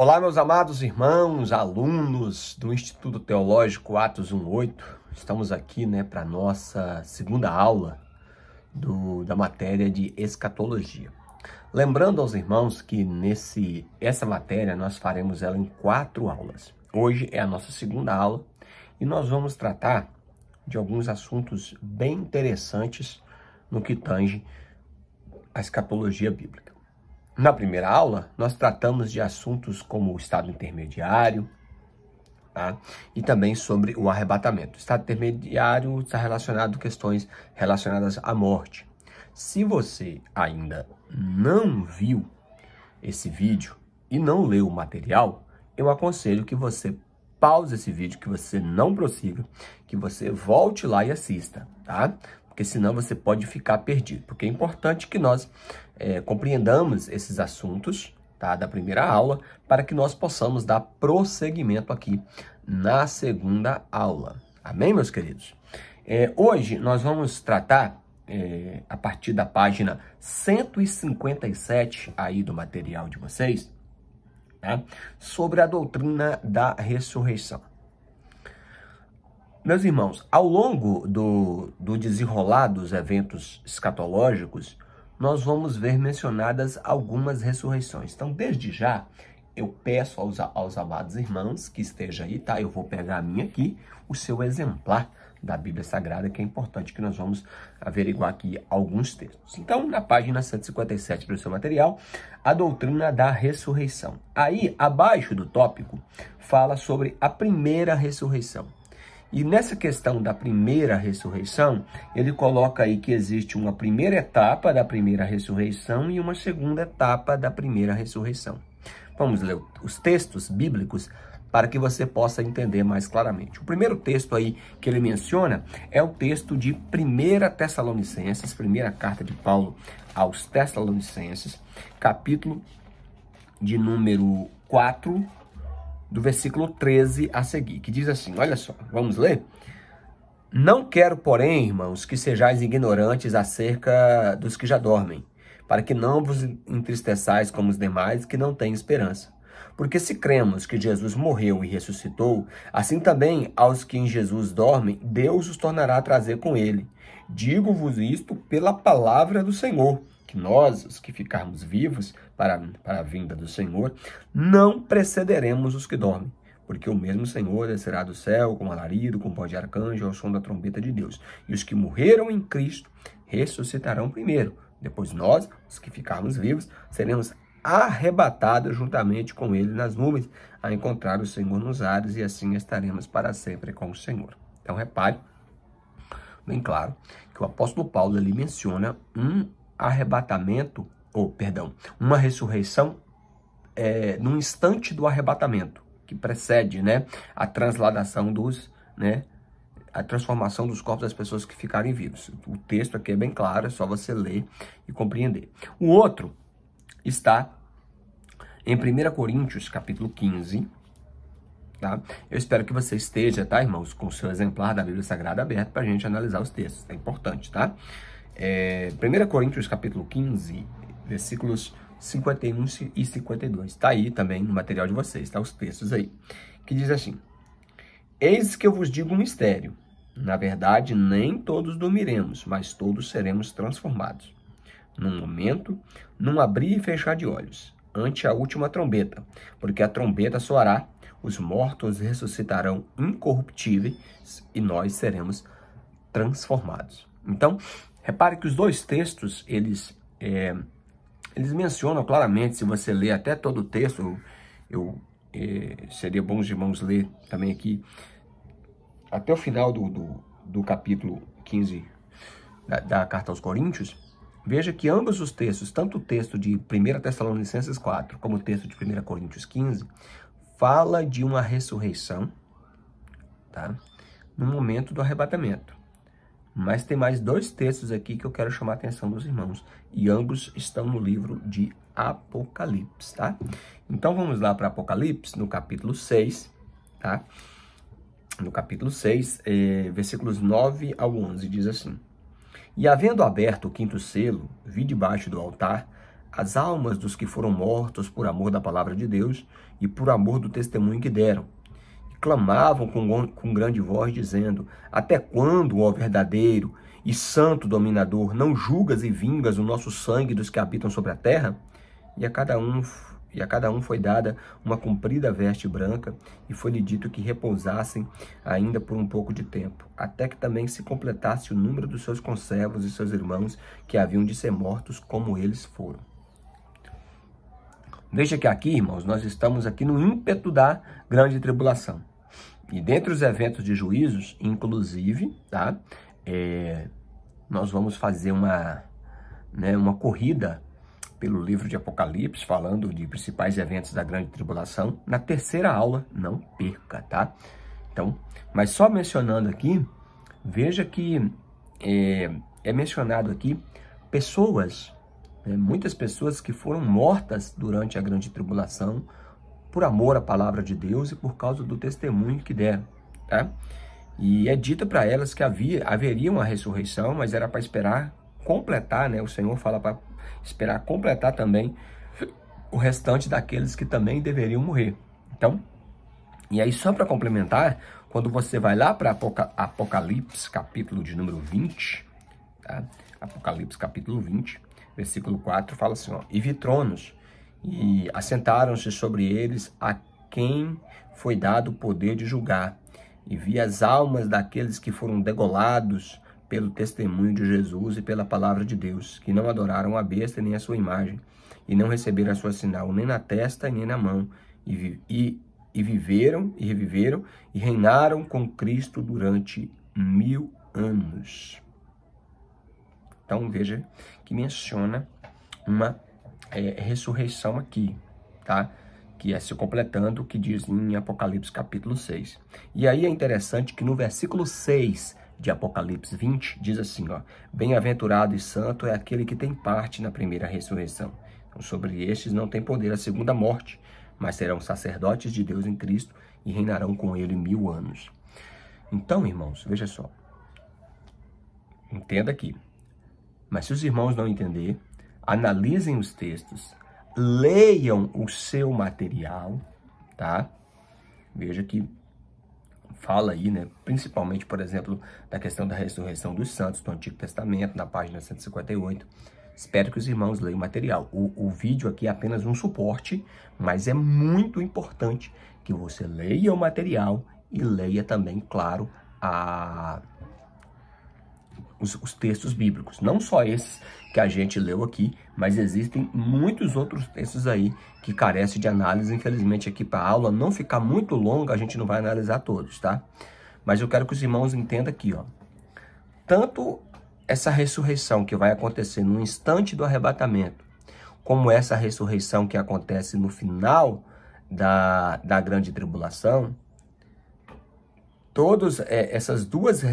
Olá, meus amados irmãos, alunos do Instituto Teológico Atos 1:8. Estamos aqui, para a nossa segunda aula da matéria de escatologia. Lembrando aos irmãos que essa matéria nós faremos ela em 4 aulas. Hoje é a nossa segunda aula e nós vamos tratar de alguns assuntos bem interessantes no que tange a escatologia bíblica. Na primeira aula, nós tratamos de assuntos como o estado intermediário, tá? E também sobre o arrebatamento. O estado intermediário está relacionado a questões relacionadas à morte. Se você ainda não viu esse vídeo e não leu o material, eu aconselho que você pause esse vídeo, que você não prossiga, que você volte lá e assista, tá? Porque senão você pode ficar perdido. Porque é importante que nós compreendamos esses assuntos, tá, da primeira aula, para que nós possamos dar prosseguimento aqui na segunda aula. Amém, meus queridos? Hoje nós vamos tratar, a partir da página 157 aí do material de vocês, tá, sobre a doutrina da ressurreição. Meus irmãos, ao longo do desenrolar dos eventos escatológicos, nós vamos ver mencionadas algumas ressurreições. Então, desde já, eu peço aos amados irmãos que esteja aí, tá? Eu vou pegar a minha aqui, o seu exemplar da Bíblia Sagrada, que é importante que nós vamos averiguar aqui alguns textos. Então, na página 157 do seu material, a doutrina da ressurreição. Aí, abaixo do tópico, fala sobre a primeira ressurreição. E nessa questão da primeira ressurreição, ele coloca aí que existe uma primeira etapa da primeira ressurreição e uma segunda etapa da primeira ressurreição. Vamos ler os textos bíblicos para que você possa entender mais claramente. O primeiro texto aí que ele menciona é o texto de 1 Tessalonicenses, primeira carta de Paulo aos Tessalonicenses, capítulo de número 4, do versículo 13 a seguir, que diz assim, olha só, vamos ler? Não quero, porém, irmãos, que sejais ignorantes acerca dos que já dormem, para que não vos entristeçais como os demais que não têm esperança. Porque se cremos que Jesus morreu e ressuscitou, assim também aos que em Jesus dormem, Deus os tornará a trazer com ele. Digo-vos isto pela palavra do Senhor, que nós, os que ficarmos vivos para a vinda do Senhor, não precederemos os que dormem, porque o mesmo Senhor descerá do céu com alarido, com voz de arcanjo, ao som da trombeta de Deus. E os que morreram em Cristo ressuscitarão primeiro. Depois nós, os que ficarmos vivos, seremos arrebatados juntamente com ele nas nuvens, a encontrar o Senhor nos ares, e assim estaremos para sempre com o Senhor. Então repare, bem claro, que o apóstolo Paulo ali menciona uma ressurreição no instante do arrebatamento, que precede, a transladação a transformação dos corpos das pessoas que ficarem vivos. O texto aqui é bem claro, é só você ler e compreender. O outro está em 1 Coríntios, capítulo 15, tá? Eu espero que você esteja, tá, irmãos, com o seu exemplar da Bíblia Sagrada aberto para a gente analisar os textos, é importante, tá? 1 Coríntios, capítulo 15, versículos 51 e 52. Está aí também no material de vocês, tá? Os textos aí. Que diz assim: Eis que eu vos digo um mistério. Na verdade, nem todos dormiremos, mas todos seremos transformados. Num momento, num abrir e fechar de olhos, ante a última trombeta. Porque a trombeta soará, os mortos ressuscitarão incorruptíveis e nós seremos transformados. Então, repare que os dois textos, eles mencionam claramente, se você ler até todo o texto, seria bom os irmãos ler também aqui, até o final do capítulo 15 da Carta aos Coríntios, veja que ambos os textos, tanto o texto de 1 Tessalonicenses 4, como o texto de 1 Coríntios 15, fala de uma ressurreição, tá? No momento do arrebatamento. Mas tem mais 2 textos aqui que eu quero chamar a atenção dos irmãos. E ambos estão no livro de Apocalipse, tá? Então vamos lá para Apocalipse, no capítulo 6, tá? No capítulo 6, versículos 9 ao 11, diz assim: E havendo aberto o 5º selo, vi debaixo do altar as almas dos que foram mortos por amor da palavra de Deus e por amor do testemunho que deram. E clamavam com grande voz, dizendo: até quando, ó verdadeiro e santo dominador, não julgas e vingas o nosso sangue dos que habitam sobre a terra? E a cada um foi dada uma comprida veste branca, e foi-lhe dito que repousassem ainda por um pouco de tempo, até que também se completasse o número dos seus conservos e seus irmãos, que haviam de ser mortos como eles foram. Veja que aqui, irmãos, nós estamos aqui no ímpeto da grande tribulação. E dentre os eventos de juízos, inclusive, tá? Nós vamos fazer uma corrida pelo livro de Apocalipse, falando de principais eventos da grande tribulação, na terceira aula, não perca, tá? Então, mas só mencionando aqui, veja que é mencionado aqui pessoas, muitas pessoas que foram mortas durante a grande tribulação, por amor à palavra de Deus e por causa do testemunho que deram, tá? E é dito para elas que haveria uma ressurreição, mas era para esperar completar, né? O Senhor fala para esperar completar também o restante daqueles que também deveriam morrer. Então, e aí só para complementar, quando você vai lá para Apocalipse, capítulo de número 20, tá? Apocalipse, capítulo 20, versículo 4, fala assim, ó: e vi tronos, e assentaram-se sobre eles a quem foi dado o poder de julgar, e vi as almas daqueles que foram degolados pelo testemunho de Jesus e pela palavra de Deus, que não adoraram a besta nem a sua imagem, e não receberam a sua sinal nem na testa nem na mão, e viveram e reviveram e reinaram com Cristo durante 1000 anos. Então veja que menciona uma ressurreição aqui, tá? Que é se completando o que diz em Apocalipse capítulo 6. E aí é interessante que no versículo 6 de Apocalipse 20, diz assim, ó: bem-aventurado e santo é aquele que tem parte na primeira ressurreição. Então, sobre estes não tem poder a segunda morte, mas serão sacerdotes de Deus em Cristo e reinarão com ele 1000 anos. Então, irmãos, veja só. Entenda aqui. Mas se os irmãos não entenderem, analisem os textos, leiam o seu material, tá? Veja que fala aí, né, principalmente, por exemplo, da questão da ressurreição dos santos do Antigo Testamento, na página 158. Espero que os irmãos leiam o material. O vídeo aqui é apenas um suporte, mas é muito importante que você leia o material e leia também, claro, os textos bíblicos. Não só esses que a gente leu aqui, mas existem muitos outros textos aí que carecem de análise. Infelizmente, aqui para a aula não ficar muito longa, a gente não vai analisar todos, tá? Mas eu quero que os irmãos entendam aqui, ó. Tanto essa ressurreição que vai acontecer no instante do arrebatamento, como essa ressurreição que acontece no final da grande tribulação, todas essas duas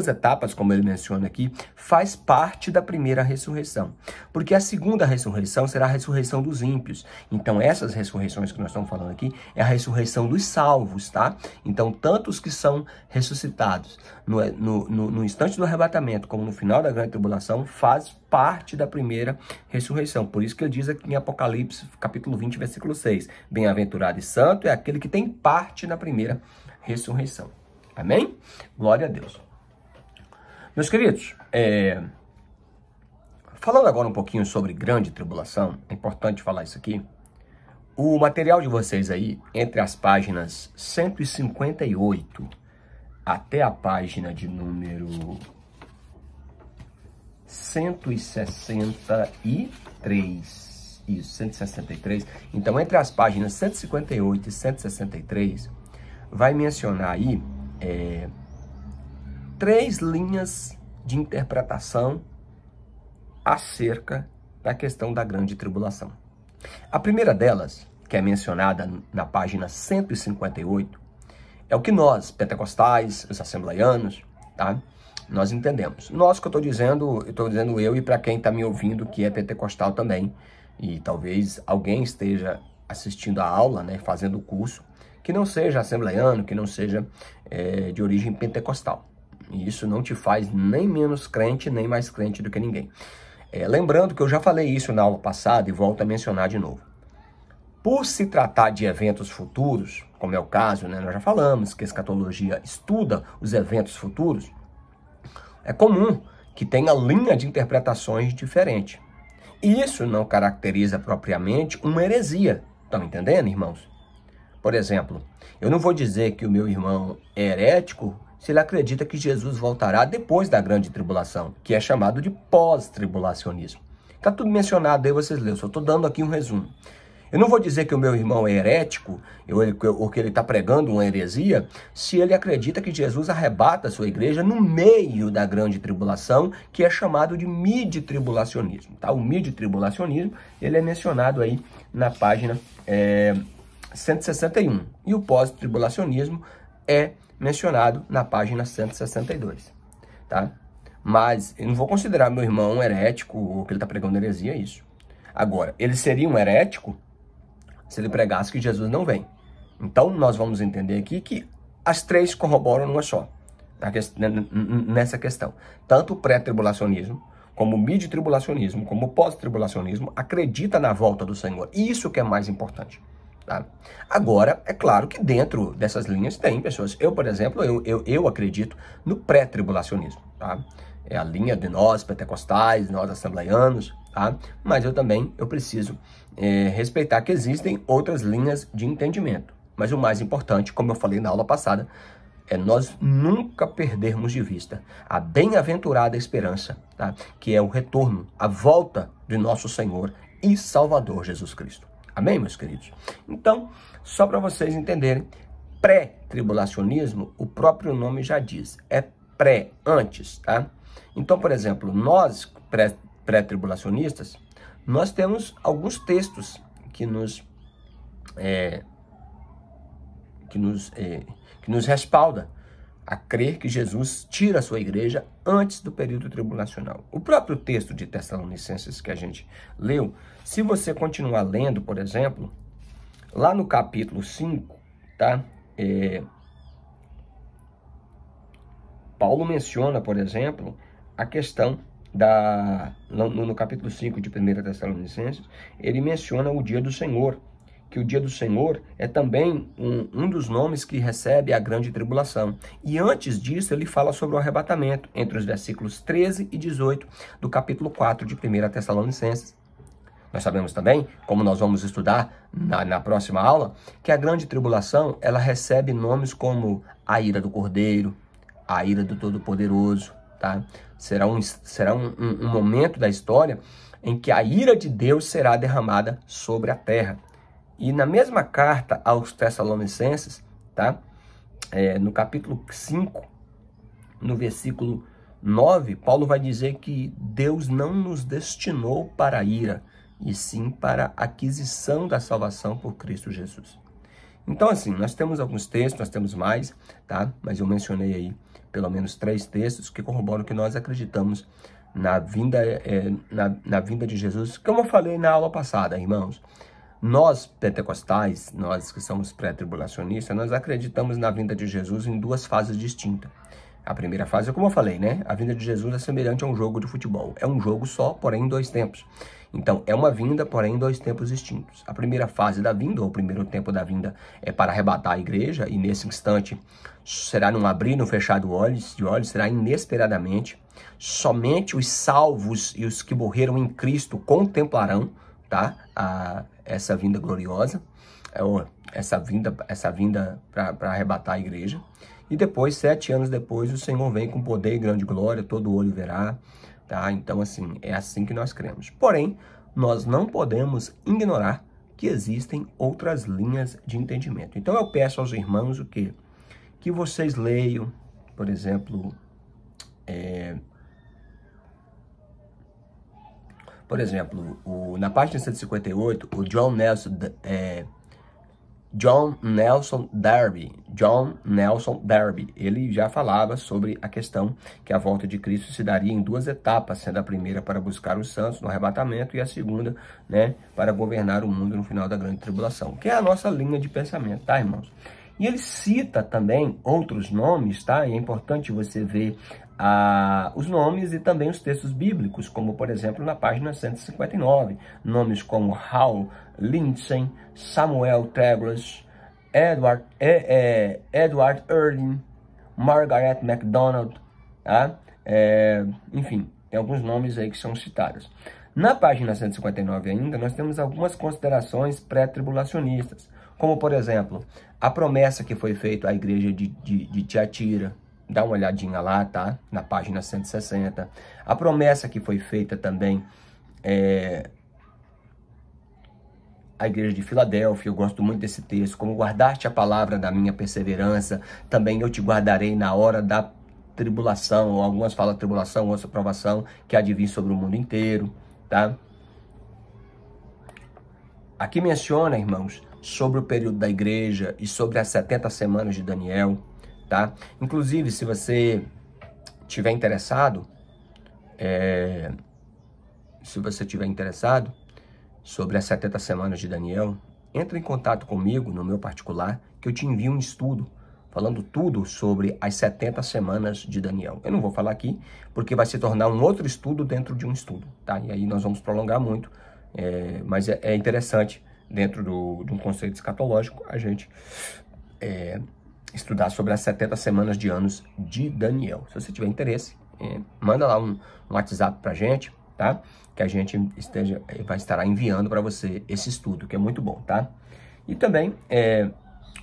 etapas, como ele menciona aqui, faz parte da primeira ressurreição. Porque a segunda ressurreição será a ressurreição dos ímpios. Então, essas ressurreições que nós estamos falando aqui é a ressurreição dos salvos, tá? Então, tanto os que são ressuscitados no instante do arrebatamento, como no final da grande tribulação, faz parte da primeira ressurreição. Por isso que ele diz aqui em Apocalipse, capítulo 20, versículo 6, bem-aventurado e santo é aquele que tem parte na primeira ressurreição. Amém? Glória a Deus. Meus queridos, falando agora um pouquinho sobre grande tribulação, é importante falar isso aqui. O material de vocês aí, entre as páginas 158 até a página de número 163, isso, 163. Então, entre as páginas 158 e 163, vai mencionar aí 3 linhas de interpretação acerca da questão da grande tribulação. A primeira delas, que é mencionada na página 158, é o que nós, pentecostais, os assembleianos, tá? Nós entendemos. Nós que eu estou dizendo eu e para quem está me ouvindo que é pentecostal também, e talvez alguém esteja assistindo a aula, né, fazendo o curso, que não seja assembleiano, que não seja de origem pentecostal. E isso não te faz nem menos crente, nem mais crente do que ninguém. Lembrando que eu já falei isso na aula passada e volto a mencionar de novo. Por se tratar de eventos futuros, como é o caso, né, nós já falamos que a escatologia estuda os eventos futuros, é comum que tenha linha de interpretações diferente. Isso não caracteriza propriamente uma heresia. Estão entendendo, irmãos? Por exemplo, eu não vou dizer que o meu irmão é herético se ele acredita que Jesus voltará depois da grande tribulação, que é chamado de pós-tribulacionismo. Está tudo mencionado aí, vocês lêem, só estou dando aqui um resumo. Eu não vou dizer que o meu irmão é herético, ou que ele está pregando uma heresia, se ele acredita que Jesus arrebata a sua igreja no meio da grande tribulação, que é chamado de mid-tribulacionismo. Tá? O mid-tribulacionismo, ele é mencionado aí na página 161. E o pós-tribulacionismo é mencionado na página 162. Tá? Mas eu não vou considerar meu irmão herético, ou que ele está pregando heresia, isso. Agora, ele seria um herético se ele pregasse que Jesus não vem. Então, nós vamos entender aqui que as três corroboram numa só, nessa questão. Tanto o pré-tribulacionismo, como o mid-tribulacionismo, como o pós-tribulacionismo, acredita na volta do Senhor. Isso que é mais importante. Tá? Agora, é claro que dentro dessas linhas tem pessoas. Eu, por exemplo, eu acredito no pré-tribulacionismo. Tá? É a linha de nós pentecostais, nós assembleianos, tá? Mas eu preciso respeitar que existem outras linhas de entendimento. Mas o mais importante, como eu falei na aula passada, é nós nunca perdermos de vista a bem-aventurada esperança, tá? Que é o retorno, a volta de nosso Senhor e Salvador Jesus Cristo. Amém, meus queridos? Então, só para vocês entenderem, pré-tribulacionismo, o próprio nome já diz, é pré, antes, tá? Então, por exemplo, nós, pré-tribulacionistas, nós temos alguns textos que nos respalda a crer que Jesus tira a sua igreja antes do período tribulacional. O próprio texto de Tessalonicenses que a gente leu, se você continuar lendo, por exemplo, lá no capítulo 5, tá? Paulo menciona, por exemplo, a questão no capítulo 5 de 1 Tessalonicenses, ele menciona o dia do Senhor, que o dia do Senhor é também um dos nomes que recebe a grande tribulação. E antes disso, ele fala sobre o arrebatamento, entre os versículos 13 e 18 do capítulo 4 de 1 Tessalonicenses. Nós sabemos também, como nós vamos estudar na próxima aula, que a grande tribulação, ela recebe nomes como a ira do Cordeiro, a ira do Todo-Poderoso, tá? Será um momento da história em que a ira de Deus será derramada sobre a terra. E na mesma carta aos Tessalonicenses, tá? No capítulo 5, no versículo 9, Paulo vai dizer que Deus não nos destinou para a ira, e sim para a aquisição da salvação por Cristo Jesus. Então, assim, nós temos alguns textos, nós temos mais, tá? Mas eu mencionei aí pelo menos 3 textos que corroboram que nós acreditamos na vinda, na vinda de Jesus. Como eu falei na aula passada, irmãos, nós pentecostais, nós que somos pré-tribulacionistas, nós acreditamos na vinda de Jesus em 2 fases distintas. A primeira fase, como eu falei, né? A vinda de Jesus é semelhante a um jogo de futebol. É um jogo só, porém em 2 tempos. Então, é uma vinda, porém em 2 tempos distintos. A primeira fase da vinda, ou o primeiro tempo da vinda, é para arrebatar a igreja, e nesse instante será num abrir e num fechar de olhos, será inesperadamente. Somente os salvos e os que morreram em Cristo contemplarão, tá? Essa vinda gloriosa, essa vinda para arrebatar a igreja. E depois, 7 anos depois, o Senhor vem com poder e grande glória, todo olho verá, tá? Então, assim, é assim que nós cremos. Porém, nós não podemos ignorar que existem outras linhas de entendimento. Então, eu peço aos irmãos o quê? Que vocês leiam, por exemplo, na página 158, o John Nelson Darby, ele já falava sobre a questão que a volta de Cristo se daria em 2 etapas, sendo a primeira para buscar os santos no arrebatamento e a segunda, né, para governar o mundo no final da grande tribulação, que é a nossa linha de pensamento, tá, irmãos? E ele cita também outros nomes, tá? E é importante você ver os nomes e também os textos bíblicos, como por exemplo na página 159, nomes como Hal Lindsey, Samuel Douglas, Edward Erling, Margaret MacDonald, tá? Enfim, tem alguns nomes aí que são citados. Na página 159 ainda, nós temos algumas considerações pré-tribulacionistas, como por exemplo, a promessa que foi feita à igreja de Tiatira. Dá uma olhadinha lá, tá? Na página 160. A promessa que foi feita também à igreja de Filadélfia. Eu gosto muito desse texto. Como guardaste a palavra da minha perseverança, também eu te guardarei na hora da tribulação. Ou algumas falam tribulação, outras provação, que há de vir sobre o mundo inteiro, tá? Aqui menciona, irmãos, sobre o período da igreja e sobre as 70 semanas de Daniel. Tá? Inclusive, se você tiver interessado, sobre as 70 semanas de Daniel, entre em contato comigo no meu particular, que eu te envio um estudo falando tudo sobre as 70 semanas de Daniel. Eu não vou falar aqui, porque vai se tornar um outro estudo dentro de um estudo, tá? E aí nós vamos prolongar muito, mas é interessante, dentro de um conceito escatológico, a gente estudar sobre as 70 semanas de anos de Daniel. Se você tiver interesse, manda lá um WhatsApp pra gente, tá? Que a gente vai estar enviando para você esse estudo, que é muito bom, tá? E também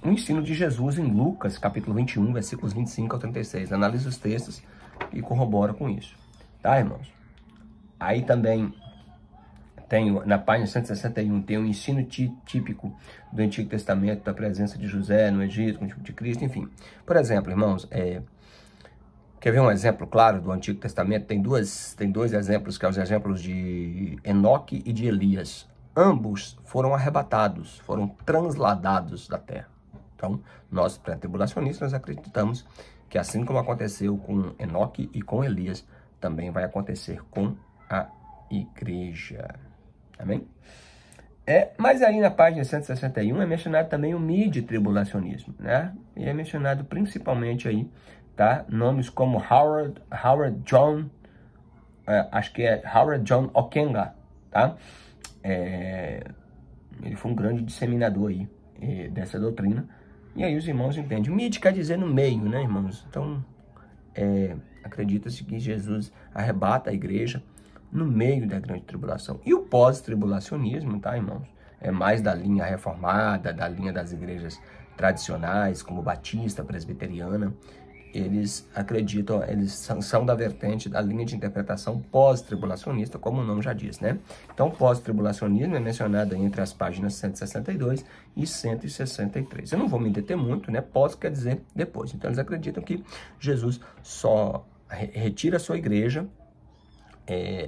o ensino de Jesus em Lucas, capítulo 21, versículos 25 ao 36. Analisa os textos e corrobora com isso, tá, irmãos? Aí também tem, na página 161, tem um ensino típico do Antigo Testamento, da presença de José no Egito, de Cristo, enfim. Por exemplo, irmãos, quer ver um exemplo claro do Antigo Testamento? Tem dois exemplos, que são os exemplos de Enoque e de Elias. Ambos foram arrebatados, foram transladados da terra. Então, nós, pré-tribulacionistas, acreditamos que assim como aconteceu com Enoque e com Elias, também vai acontecer com a igreja. Amém? Mas aí na página 161 é mencionado também o mid-tribulacionismo, né? E é mencionado principalmente aí, tá? Nomes como Howard John, acho que é Howard John Okenga, tá? Ele foi um grande disseminador aí dessa doutrina. E aí os irmãos entendem. Mid quer dizer no meio, né, irmãos? Então, acredita-se que Jesus arrebata a igreja no meio da grande tribulação. E o pós-tribulacionismo, tá, irmãos? É mais da linha reformada, da linha das igrejas tradicionais, como batista, presbiteriana. Eles acreditam, eles são da vertente da linha de interpretação pós-tribulacionista, como o nome já diz, né? Então, pós-tribulacionismo é mencionado entre as páginas 162 e 163. Eu não vou me deter muito, né? Pós quer dizer depois. Então, eles acreditam que Jesus só retira a sua igreja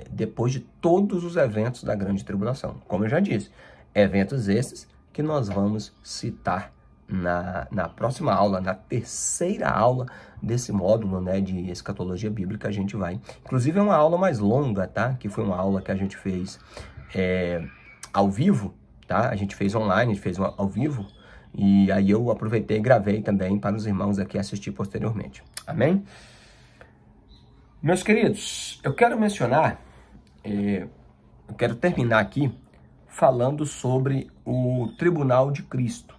depois de todos os eventos da grande tribulação. Como eu já disse, eventos esses que nós vamos citar na próxima aula, na terceira aula desse módulo, né, de escatologia bíblica. A gente vai, inclusive é uma aula mais longa, tá? Que foi uma aula que a gente fez ao vivo, tá? A gente fez online, a gente fez ao vivo, e aí eu aproveitei e gravei também para os irmãos aqui assistir posteriormente. Amém? Meus queridos, eu quero mencionar, eu quero terminar aqui falando sobre o Tribunal de Cristo.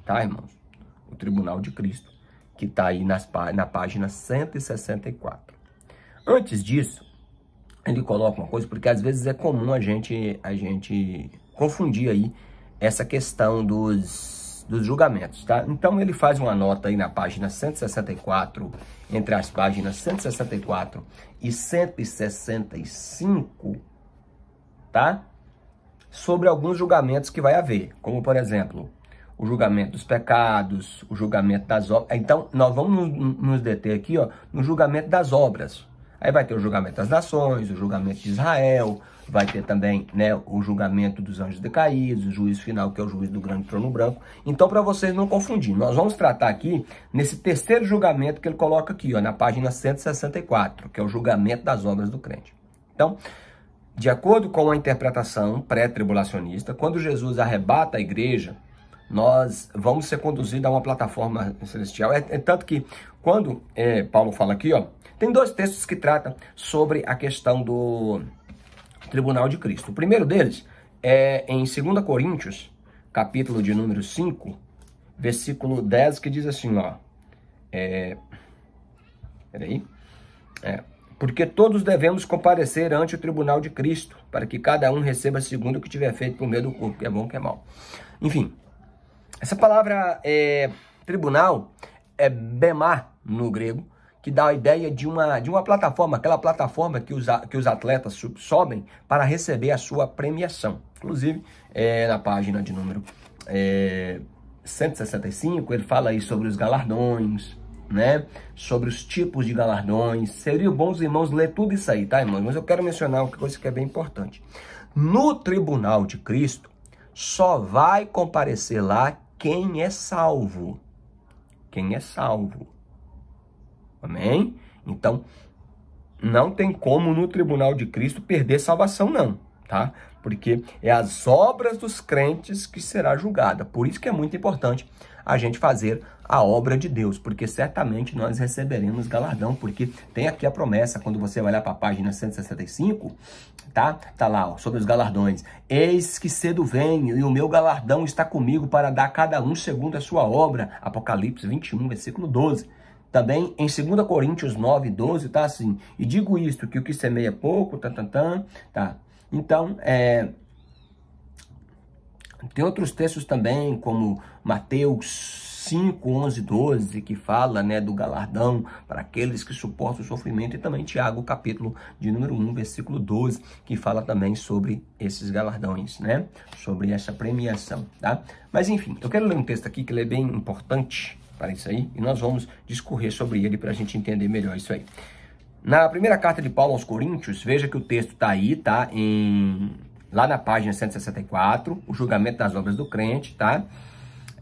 Tá, irmãos? O Tribunal de Cristo, que está aí na página 164. Antes disso, ele coloca uma coisa, porque às vezes é comum a gente confundir aí essa questão dos julgamentos, tá? Então ele faz uma nota aí na página 164, entre as páginas 164 e 165, tá? Sobre alguns julgamentos que vai haver, como por exemplo, o julgamento dos pecados, o julgamento das obras. Então, nós vamos nos deter aqui, ó, no julgamento das obras. Aí vai ter o julgamento das nações, o julgamento de Israel, vai ter também, né, o julgamento dos anjos decaídos, o juízo final, que é o juízo do grande trono branco. Então, para vocês não confundirem, nós vamos tratar aqui nesse terceiro julgamento que ele coloca aqui, ó, na página 164, que é o julgamento das obras do crente. Então, de acordo com a interpretação pré-tribulacionista, quando Jesus arrebata a igreja, nós vamos ser conduzidos a uma plataforma celestial. É tanto que quando Paulo fala aqui, ó, tem 2 textos que tratam sobre a questão do tribunal de Cristo. O primeiro deles é em 2 Coríntios, capítulo de número 5, versículo 10, que diz assim, ó. Porque todos devemos comparecer ante o tribunal de Cristo, para que cada um receba segundo o que tiver feito por meio do corpo, que é bom, que é mal. Enfim, essa palavra tribunal é bemá no grego, que dá a ideia de uma plataforma, aquela plataforma que os atletas sobem para receber a sua premiação. Inclusive, na página de número 165, ele fala aí sobre os galardões, né? Sobre os tipos de galardões. Seria bom os irmãos ler tudo isso aí, tá, irmãos? Mas eu quero mencionar uma coisa que é bem importante. No tribunal de Cristo, só vai comparecer lá quem é salvo. Quem é salvo. Amém? Então, não tem como no tribunal de Cristo perder salvação, não, tá? Porque é as obras dos crentes que será julgada. Por isso que é muito importante a gente fazer a obra de Deus, porque certamente nós receberemos galardão, porque tem aqui a promessa, quando você vai lá para a página 165, tá? Tá lá, ó, sobre os galardões. Eis que cedo venho, e o meu galardão está comigo para dar a cada um segundo a sua obra. Apocalipse 21, versículo 12. Também em 2 Coríntios 9, 12, tá assim. E digo isto, que o que semeia pouco, tá. Então, tem outros textos também, como Mateus 5, 11, 12, que fala, né, do galardão para aqueles que suportam o sofrimento. E também Tiago, capítulo de número 1, versículo 12, que fala também sobre esses galardões, né? Sobre essa premiação, tá? Mas, enfim, eu quero ler um texto aqui que ele é bem importante para isso aí. E nós vamos discorrer sobre ele para a gente entender melhor isso aí. Na primeira carta de Paulo aos Coríntios, veja que o texto está aí, tá? Lá na página 164, o julgamento das obras do crente, tá?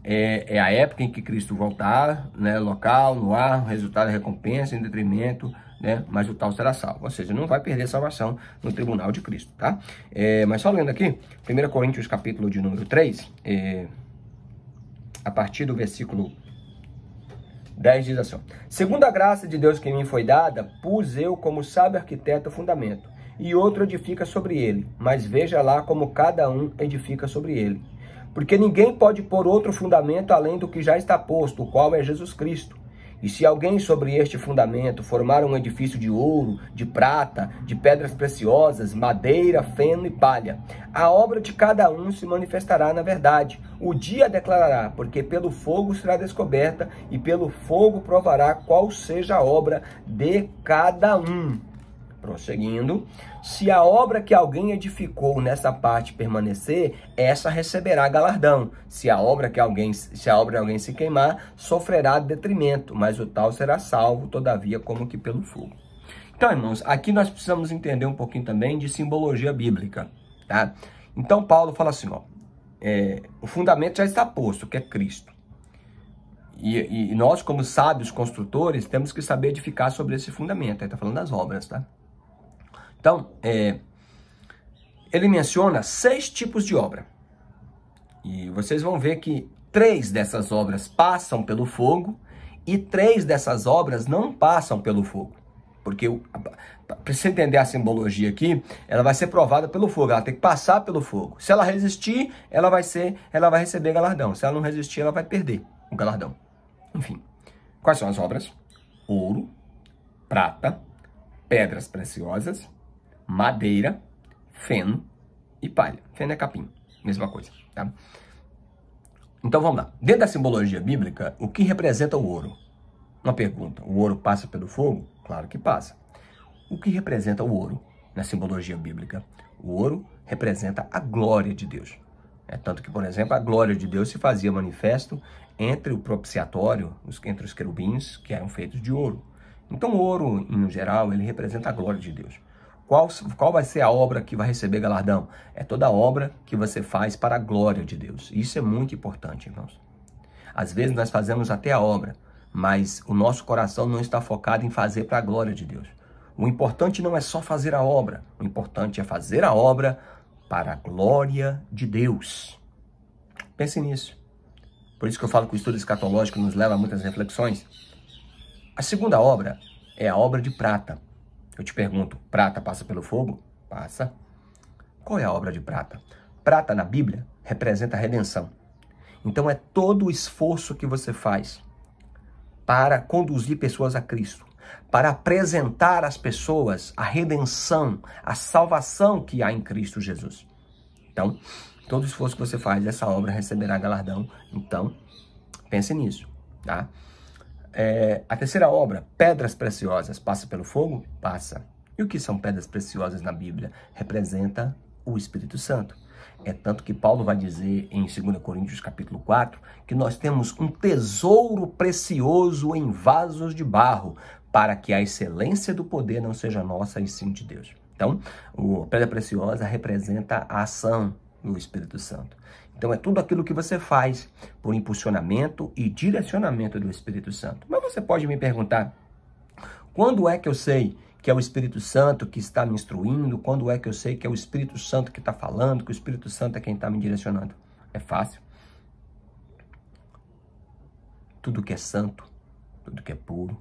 É a época em que Cristo voltar, né? Local, no ar, resultado, recompensa, em detrimento, né? Mas o tal será salvo. Ou seja, não vai perder a salvação no tribunal de Cristo, tá? Mas só lendo aqui, 1 Coríntios, capítulo de número 3, a partir do versículo 10 diz assim: segundo a graça de Deus que me foi dada, pus eu como sábio arquiteto o fundamento, e outro edifica sobre ele, mas veja lá como cada um edifica sobre ele. Porque ninguém pode pôr outro fundamento além do que já está posto, o qual é Jesus Cristo. E se alguém sobre este fundamento formar um edifício de ouro, de prata, de pedras preciosas, madeira, feno e palha, a obra de cada um se manifestará na verdade. O dia declarará, porque pelo fogo será descoberta, e pelo fogo provará qual seja a obra de cada um. Prosseguindo, se a obra que alguém edificou nessa parte permanecer, essa receberá galardão. Se a obra de alguém se queimar, sofrerá detrimento, mas o tal será salvo, todavia, como que pelo fogo. Então, irmãos, aqui nós precisamos entender um pouquinho também de simbologia bíblica, tá? Então, Paulo fala assim, ó, o fundamento já está posto, que é Cristo. E nós, como sábios construtores, temos que saber edificar sobre esse fundamento. Aí está falando das obras, tá? Então, ele menciona 6 tipos de obra. E vocês vão ver que 3 dessas obras passam pelo fogo e 3 dessas obras não passam pelo fogo. Porque, para você entender a simbologia aqui, ela vai ser provada pelo fogo, ela tem que passar pelo fogo. Se ela resistir, ela vai receber galardão. Se ela não resistir, ela vai perder o galardão. Enfim, quais são as obras? Ouro, prata, pedras preciosas, madeira, feno e palha. Feno é capim, mesma coisa, tá? Então vamos lá. Dentro da simbologia bíblica, o que representa o ouro? Uma pergunta: o ouro passa pelo fogo? Claro que passa. O que representa o ouro na simbologia bíblica? O ouro representa a glória de Deus. Tanto que, por exemplo, a glória de Deus se fazia manifesto entre o propiciatório, entre os querubins, que eram feitos de ouro. Então o ouro, em geral, ele representa a glória de Deus. Qual vai ser a obra que vai receber galardão? É toda a obra que você faz para a glória de Deus. Isso é muito importante, irmãos. Às vezes nós fazemos até a obra, mas o nosso coração não está focado em fazer para a glória de Deus. O importante não é só fazer a obra. O importante é fazer a obra para a glória de Deus. Pense nisso. Por isso que eu falo que o estudo escatológico nos leva a muitas reflexões. A segunda obra é a obra de prata. Eu te pergunto, prata passa pelo fogo? Passa. Qual é a obra de prata? Prata na Bíblia representa a redenção. Então é todo o esforço que você faz para conduzir pessoas a Cristo, para apresentar às pessoas a redenção, a salvação que há em Cristo Jesus. Então, todo esforço que você faz, essa obra receberá galardão. Então, pense nisso, tá? A terceira obra, pedras preciosas, passa pelo fogo? Passa. E o que são pedras preciosas na Bíblia? Representa o Espírito Santo. É tanto que Paulo vai dizer em 2 Coríntios capítulo 4, que nós temos um tesouro precioso em vasos de barro, para que a excelência do poder não seja nossa e sim de Deus. Então, a pedra preciosa representa a ação do Espírito Santo. Então, é tudo aquilo que você faz por impulsionamento e direcionamento do Espírito Santo. Mas você pode me perguntar, quando é que eu sei que é o Espírito Santo que está me instruindo? Quando é que eu sei que é o Espírito Santo que está falando, que o Espírito Santo é quem está me direcionando? É fácil. Tudo que é santo, tudo que é puro,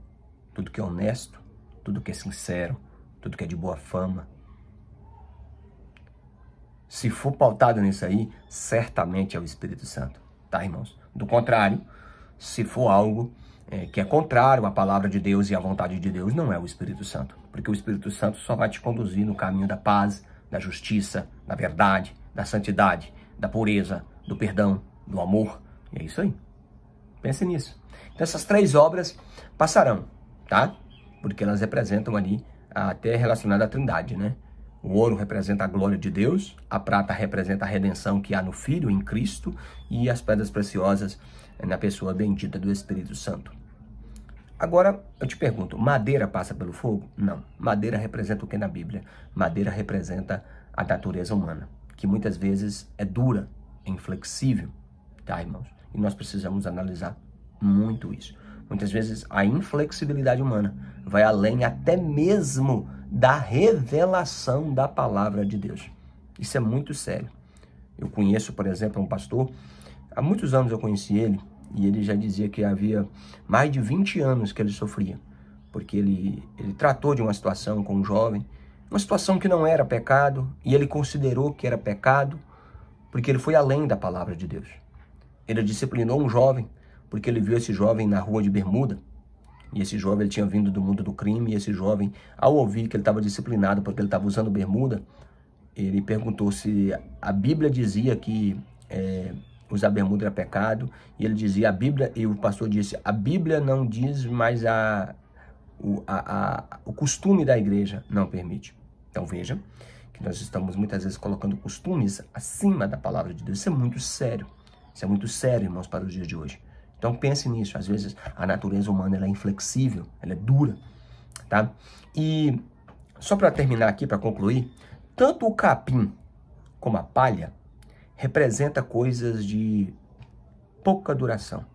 tudo que é honesto, tudo que é sincero, tudo que é de boa fama. Se for pautado nisso aí, certamente é o Espírito Santo, tá, irmãos? Do contrário, se for algo que é contrário à palavra de Deus e à vontade de Deus, não é o Espírito Santo. Porque o Espírito Santo só vai te conduzir no caminho da paz, da justiça, da verdade, da santidade, da pureza, do perdão, do amor. E é isso aí. Pense nisso. Então essas três obras passarão, tá? Porque elas representam ali, até relacionada à Trindade, né? O ouro representa a glória de Deus, a prata representa a redenção que há no Filho, em Cristo, e as pedras preciosas na pessoa bendita do Espírito Santo. Agora, eu te pergunto, madeira passa pelo fogo? Não. Madeira representa o que na Bíblia? Madeira representa a natureza humana, que muitas vezes é dura, é inflexível, tá, irmãos? E nós precisamos analisar muito isso. Muitas vezes a inflexibilidade humana vai além até mesmo da revelação da palavra de Deus. Isso é muito sério. Eu conheço, por exemplo, um pastor, há muitos anos eu conheci ele, e ele já dizia que havia mais de 20 anos que ele sofria, porque ele tratou de uma situação com um jovem, uma situação que não era pecado, e ele considerou que era pecado, porque ele foi além da palavra de Deus. Ele disciplinou um jovem, porque ele viu esse jovem na rua de bermuda, e esse jovem ele tinha vindo do mundo do crime, e esse jovem, ao ouvir que ele estava disciplinado porque ele estava usando bermuda, ele perguntou se a Bíblia dizia que usar bermuda era pecado, e ele dizia, a Bíblia, e o pastor disse, a Bíblia não diz, mas o costume da igreja não permite. Então veja que nós estamos muitas vezes colocando costumes acima da palavra de Deus. Isso é muito sério. Isso é muito sério, irmãos, para os dias de hoje. Então pense nisso. Às vezes a natureza humana ela é inflexível, ela é dura, tá? E só para terminar aqui, para concluir, tanto o capim como a palha representa coisas de pouca duração,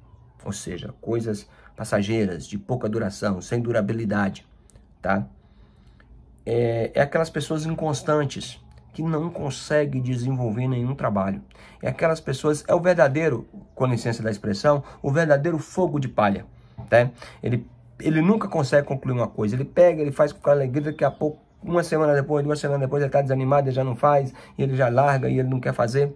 ou seja, coisas passageiras, de pouca duração, sem durabilidade, tá? É aquelas pessoas inconstantes, que não conseguem desenvolver nenhum trabalho. É aquelas pessoas, é o verdadeiro, com licença da expressão, o verdadeiro fogo de palha, tá? Ele nunca consegue concluir uma coisa, ele pega, ele faz com alegria, daqui a pouco, uma semana depois, 2 semanas depois, ele está desanimado, ele já não faz, e ele já larga, e ele não quer fazer.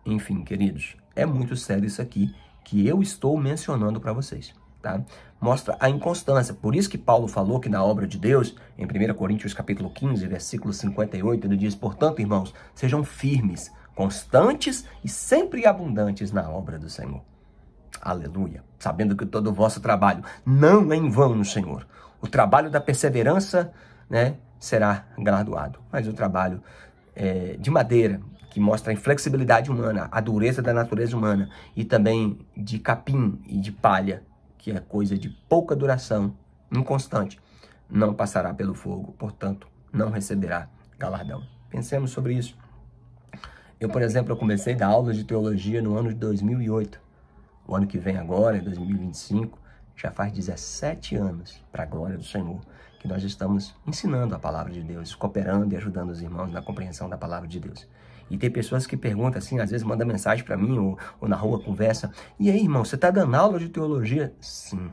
Enfim, queridos, é muito sério isso aqui que eu estou mencionando para vocês, tá? Mostra a inconstância. Por isso que Paulo falou que na obra de Deus, em 1 Coríntios capítulo 15, versículo 58, ele diz, portanto, irmãos, sejam firmes, constantes e sempre abundantes na obra do Senhor. Aleluia. Sabendo que todo o vosso trabalho não é em vão no Senhor. O trabalho da perseverança, né, será galardoado. Mas o trabalho de madeira, que mostra a inflexibilidade humana, a dureza da natureza humana, e também de capim e de palha, que é coisa de pouca duração, inconstante, não passará pelo fogo, portanto, não receberá galardão. Pensemos sobre isso. Eu, por exemplo, comecei a dar aulas de teologia no ano de 2008. O ano que vem agora, em 2025, já faz 17 anos, para a glória do Senhor, que nós estamos ensinando a palavra de Deus, cooperando e ajudando os irmãos na compreensão da palavra de Deus. E tem pessoas que perguntam assim, às vezes manda mensagem para mim ou na rua conversa. E aí, irmão, você está dando aula de teologia? Sim,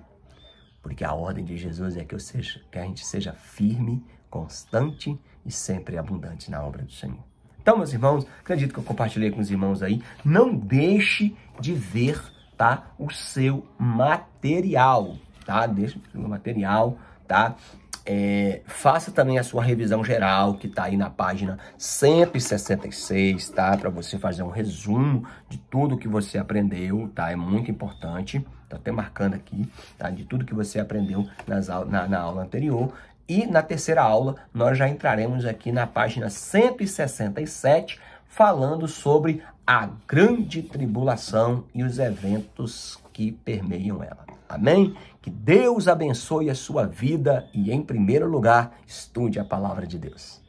porque a ordem de Jesus é que a gente seja firme, constante e sempre abundante na obra do Senhor. Então, meus irmãos, acredito que eu compartilhei com os irmãos aí. Não deixe de ver, tá, o seu material, tá? Deixe o seu material, tá? Faça também a sua revisão geral, que tá aí na página 166, tá? Para você fazer um resumo de tudo que você aprendeu, tá? É muito importante. Tô até marcando aqui, tá? De tudo que você aprendeu na aula anterior. E na terceira aula, nós já entraremos aqui na página 167, falando sobre a grande tribulação e os eventos que permeiam ela. Amém? Que Deus abençoe a sua vida e, em primeiro lugar, estude a palavra de Deus.